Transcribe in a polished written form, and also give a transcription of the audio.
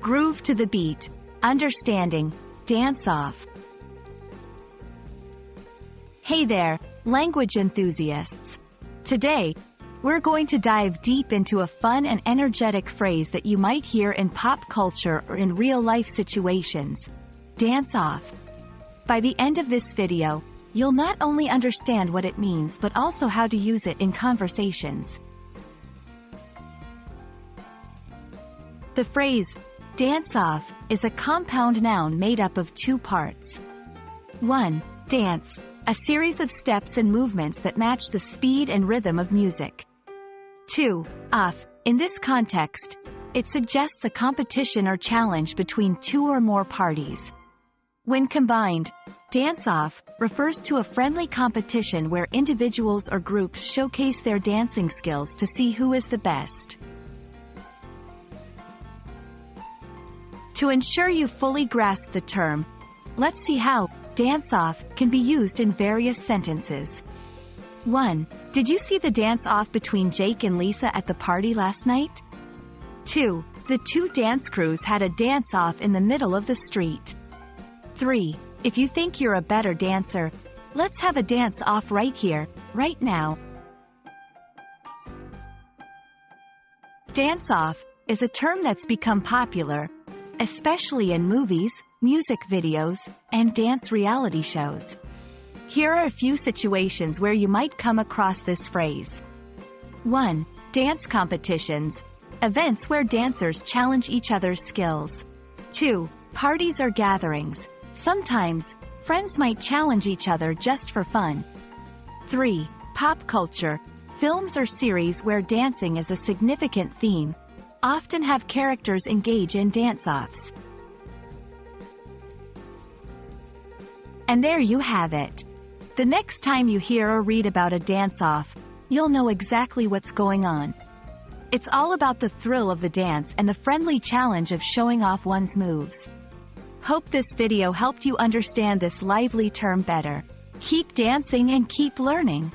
groove to the beat, understanding, dance off. Hey there, language enthusiasts. Today, we're going to dive deep into a fun and energetic phrase that you might hear in pop culture or in real-life situations. Dance off. By the end of this video, you'll not only understand what it means but also how to use it in conversations. The phrase, dance off, is a compound noun made up of two parts. 1. Dance, a series of steps and movements that match the speed and rhythm of music. 2. Off, in this context, it suggests a competition or challenge between two or more parties. When combined, dance off refers to a friendly competition where individuals or groups showcase their dancing skills to see who is the best. To ensure you fully grasp the term, let's see how dance off can be used in various sentences. 1. Did you see the dance off between Jake and Lisa at the party last night? 2. The two dance crews had a dance off in the middle of the street. 3. If you think you're a better dancer, let's have a dance off right here, right now. Dance off is a term that's become popular, especially in movies, music videos, and dance reality shows. Here are a few situations where you might come across this phrase. 1. Dance competitions, events where dancers challenge each other's skills. 2. Parties or gatherings. Sometimes, friends might challenge each other just for fun. 3. Pop culture, films or series where dancing is a significant theme, often have characters engage in dance-offs. And there you have it. The next time you hear or read about a dance-off, you'll know exactly what's going on. It's all about the thrill of the dance and the friendly challenge of showing off one's moves. Hope this video helped you understand this lively term better. Keep dancing and keep learning.